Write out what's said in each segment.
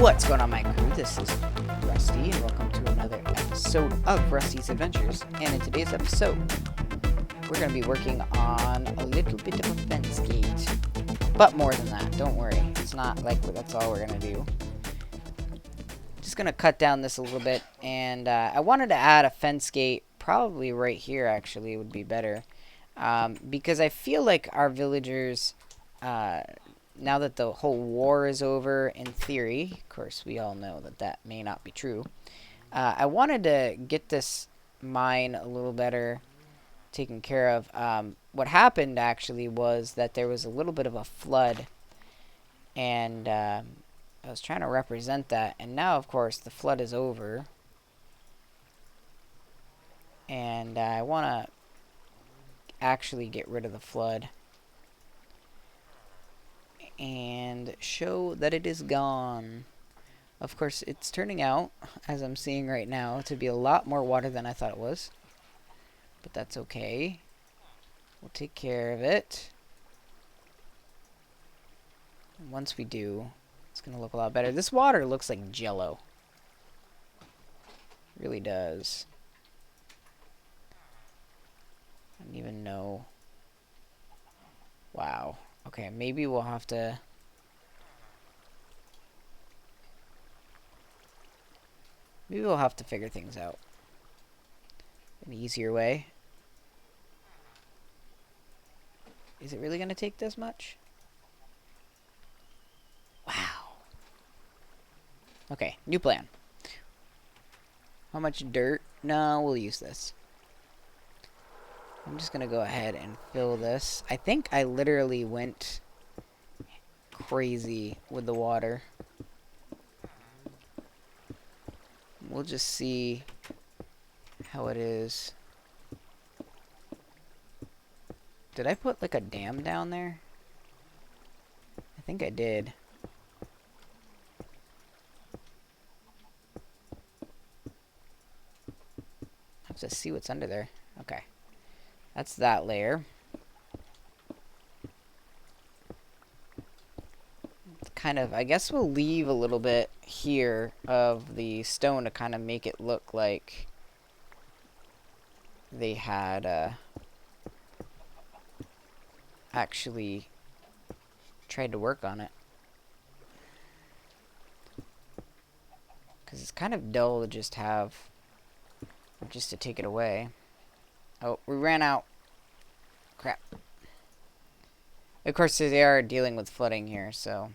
What's going on, my crew? This is Rusty, and welcome to another episode of Rusty's Adventures. And in today's episode, we're going to be working on a little bit of a fence gate. But more than that, don't worry. It's not like that's all we're going to do. Just going to cut down this a little bit, and I wanted to add a fence gate, probably right here, actually, would be better. Because I feel like our villagers... now that the whole war is over, in theory, of course, we all know that that may not be true. I wanted to get this mine a little better taken care of. What happened, actually, was that there was a little bit of a flood. And I was trying to represent that. And now, of course, the flood is over. And I want to actually get rid of the flood. And show that it is gone. Of course, it's turning out, as I'm seeing right now, to be a lot more water than I thought it was. But that's okay. We'll take care of it. And once we do, it's going to look a lot better. This water looks like Jell-O. It really does. I don't even know. Wow. Okay, maybe we'll have to... Maybe we'll have to figure things out. An easier way. Is it really going to take this much? Wow. Okay, new plan. How much dirt? No, we'll use this. I'm just going to go ahead and fill this. I think I literally went crazy with the water. We'll just see how it is. Did I put like a dam down there? I think I did. I have to see what's under there. Okay. That's that layer. Kind of, I guess we'll leave a little bit here of the stone to kind of make it look like they had actually tried to work on it. Because it's kind of dull to just have, just to take it away. Oh, we ran out. Crap. Of course, they are dealing with flooding here, so...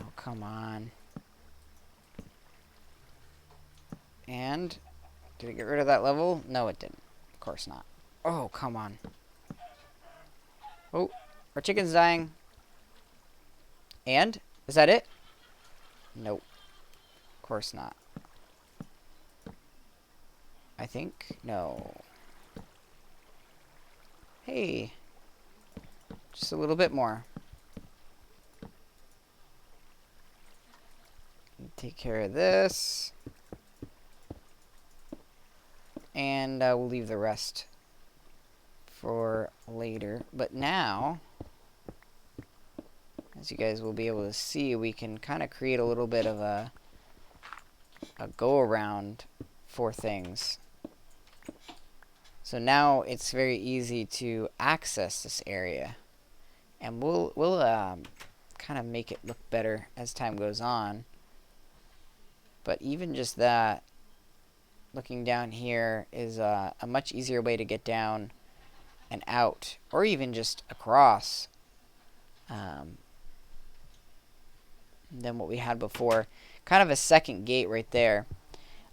Oh, come on. And... Did it get rid of that level? No, it didn't. Of course not. Oh, come on. Oh, our chicken's dying. And? Is that it? Nope. Of course not. I think. No. Hey. Just a little bit more. Take care of this. And we'll leave the rest for later. But now, as you guys will be able to see, we can kind of create a little bit of a go-around for things. So now it's very easy to access this area, and we'll kind of make it look better as time goes on. But even just that, looking down here is a much easier way to get down and out, or even just across, than what we had before. Kind of a second gate right there.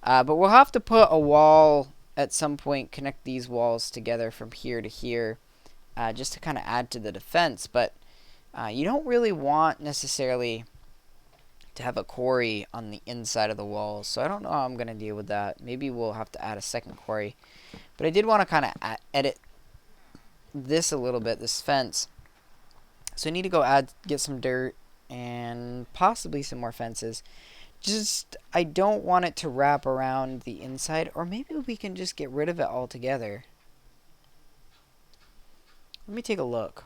But we'll have to put a wall at some point, connect these walls together from here to here, just to kind of add to the defense. But you don't really want necessarily to have a quarry on the inside of the walls, so I don't know how I'm going to deal with that. Maybe we'll have to add a second quarry. But I did want to kind of edit this a little bit, this fence. So I need to go get some dirt and possibly some more fences. Just, I don't want it to wrap around the inside, or maybe we can just get rid of it altogether. Let me take a look.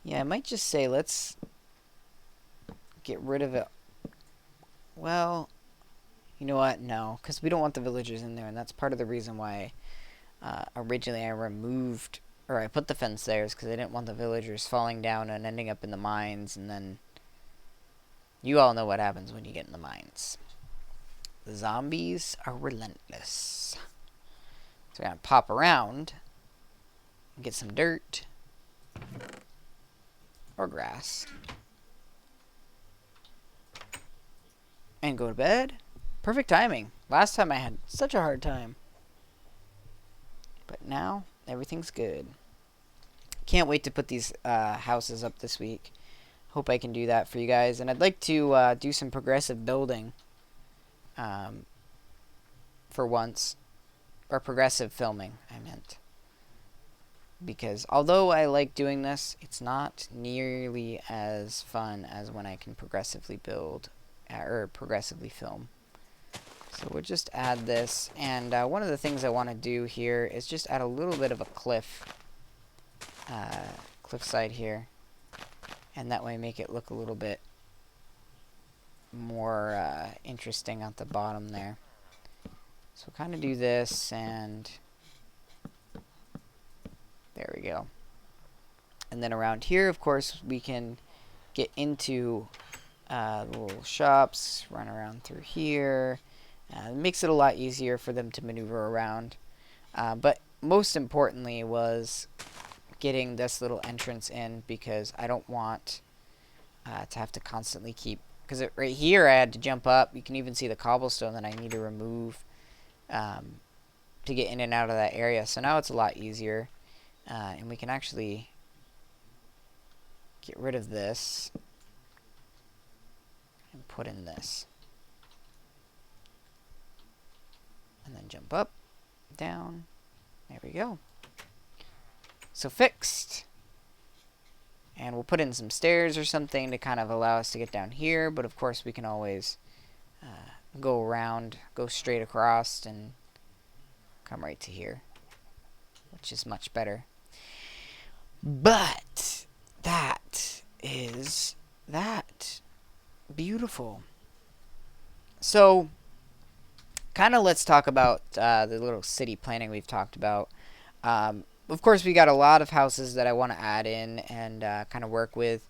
Yeah, I might just say let's get rid of it. Well, you know what? No, because we don't want the villagers in there, and that's part of the reason why originally I removed, or I put the fence there, is because I didn't want the villagers falling down and ending up in the mines, and then you all know what happens when you get in the mines. The zombies are relentless. So we're going to pop around and get some dirt or grass and go to bed. Perfect timing. Last time I had such a hard time. But now, everything's good. Can't wait to put these houses up this week. Hope I can do that for you guys. And I'd like to do some progressive building for once. Or progressive filming, I meant. Because although I like doing this, it's not nearly as fun as when I can progressively build or progressively film. So we'll just add this, and one of the things I want to do here is just add a little bit of a cliffside here, and that way make it look a little bit more interesting at the bottom there. So we'll kind of do this, and there we go. And then around here, of course, we can get into the little shops, run around through here. It makes it a lot easier for them to maneuver around. But most importantly was getting this little entrance in, because I don't want to have to constantly keep... Because right here I had to jump up. You can even see the cobblestone that I need to remove to get in and out of that area. So now it's a lot easier. And we can actually get rid of this and put in this. And then jump up, down. There we go. So fixed. And we'll put in some stairs or something to kind of allow us to get down here. But of course we can always go around, go straight across, and come right to here, which is much better. But that is that. Beautiful. So kind of let's talk about the little city planning we've talked about. Of course, we got a lot of houses that I want to add in and kind of work with.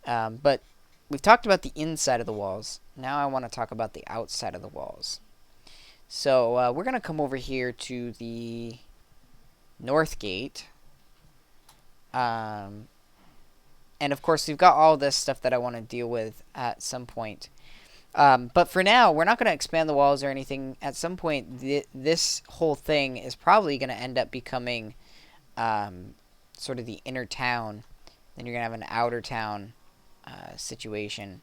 But we've talked about the inside of the walls. Now I want to talk about the outside of the walls. So we're going to come over here to the north gate. And of course, we've got all this stuff that I want to deal with at some point. But for now, we're not going to expand the walls or anything. At some point, this whole thing is probably going to end up becoming sort of the inner town. Then you're going to have an outer town situation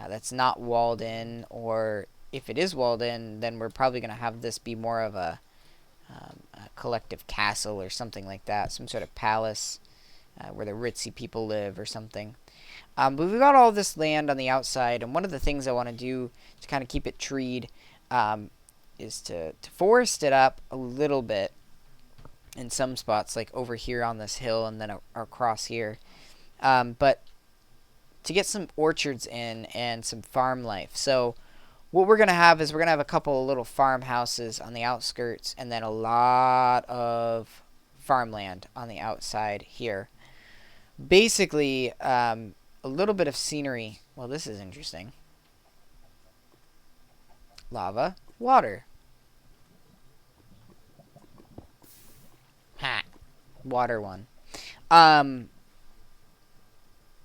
that's not walled in. Or if it is walled in, then we're probably going to have this be more of a collective castle or something like that. Some sort of palace where the ritzy people live or something. But we've got all this land on the outside, and one of the things I want to do to kind of keep it treed is to forest it up a little bit in some spots, like over here on this hill and then across here. But to get some orchards in and some farm life. So what we're going to have is we're going to have a couple of little farmhouses on the outskirts, and then a lot of farmland on the outside here. Basically, a little bit of scenery. Well, this is interesting. Lava, water. Ha! Water one.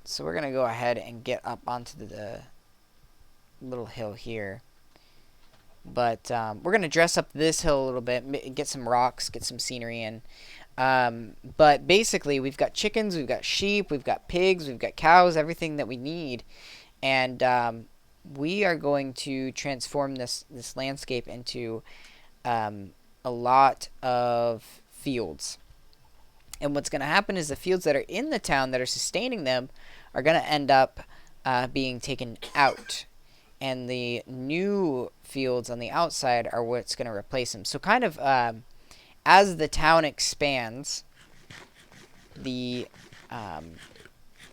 So we're going to go ahead and get up onto the little hill here. But we're going to dress up this hill a little bit, get some rocks, get some scenery in. But basically, we've got chickens, we've got sheep, we've got pigs, we've got cows, everything that we need. And we are going to transform this landscape into a lot of fields. And what's going to happen is the fields that are in the town that are sustaining them are going to end up being taken out. And the new fields on the outside are what's going to replace them. So kind of as the town expands, the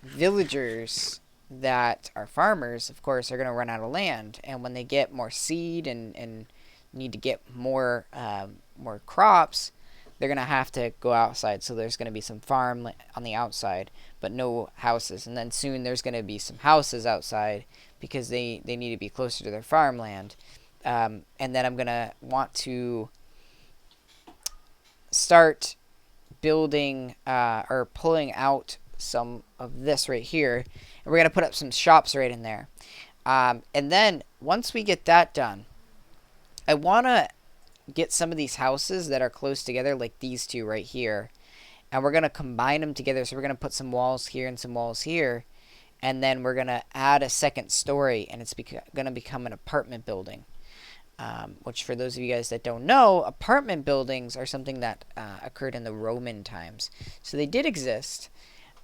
villagers that our farmers, of course, are going to run out of land. And when they get more seed and need to get more crops, they're going to have to go outside. So there's going to be some farm on the outside, but no houses. And then soon there's going to be some houses outside because they need to be closer to their farmland. And then I'm going to want to start building or pulling out some of this right here. And we're going to put up some shops right in there. And then once we get that done, I want to get some of these houses that are close together, like these two right here, and we're going to combine them together. So we're going to put some walls here and some walls here, and then we're going to add a second story, and it's going to become an apartment building. Which, for those of you guys that don't know, apartment buildings are something that occurred in the Roman times. So they did exist,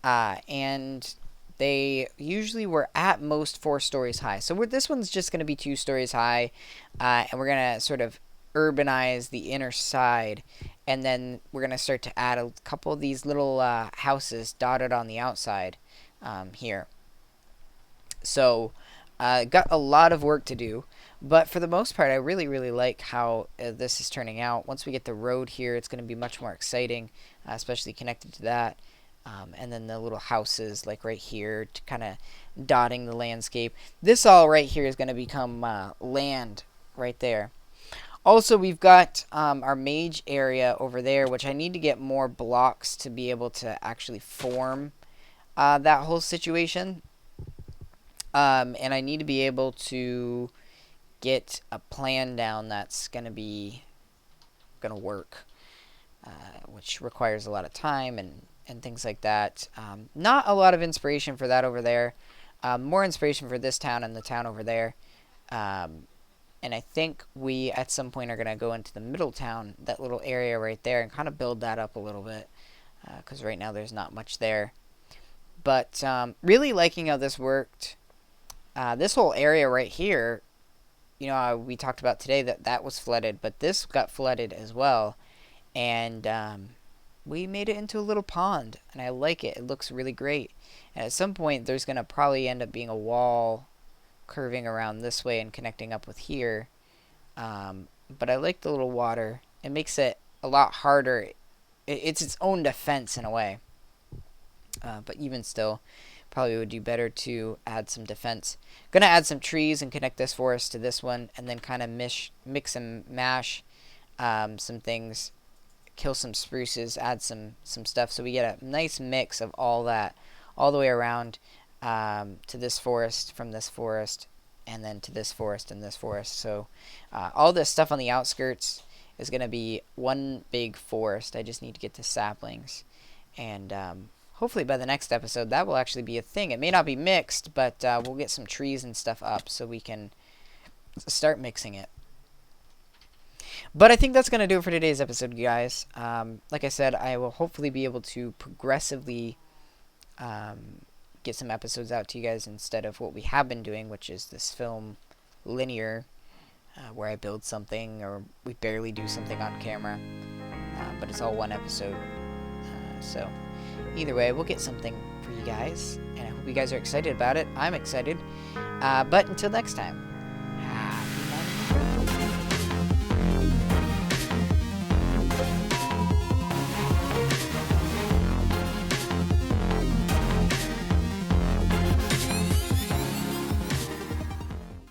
and they usually were at most 4 stories high. So this one's just going to be 2 stories high, and we're going to sort of urbanize the inner side, and then we're going to start to add a couple of these little houses dotted on the outside here. So got a lot of work to do, but for the most part I really like how this is turning out. Once we get the road here, it's going to be much more exciting, especially connected to that. And then the little houses like right here to kind of dotting the landscape. This all right here is going to become land right there. Also, we've got our mage area over there, which I need to get more blocks to be able to actually form that whole situation. And I need to be able to get a plan down that's going to work, which requires a lot of time and things like that. Not a lot of inspiration for that over there. More inspiration for this town and the town over there. And I think we, at some point, are going to go into the middle town, that little area right there, and kind of build that up a little bit. Because right now there's not much there. But really liking how this worked. This whole area right here, you know, we talked about today that was flooded. But this got flooded as well. And we made it into a little pond. And I like it. It looks really great. And at some point, there's going to probably end up being a wall curving around this way and connecting up with here, but I like the little water. It makes it a lot harder. It's its own defense in a way, but even still, probably would do better to add some defense. Gonna add some trees and connect this forest to this one, and then kind of mix and mash some things, kill some spruces, add some stuff, so we get a nice mix of all that all the way around. To this forest, from this forest, and then to this forest and this forest. So all this stuff on the outskirts is going to be one big forest. I just need to get the saplings. And hopefully by the next episode, that will actually be a thing. It may not be mixed, but we'll get some trees and stuff up so we can start mixing it. But I think that's going to do it for today's episode, guys. Like I said, I will hopefully be able to progressively get some episodes out to you guys instead of what we have been doing, which is this film linear, where I build something or we barely do something on camera, but it's all one episode. So either way, we'll get something for you guys, and I hope you guys are excited about it. I'm excited. But until next time.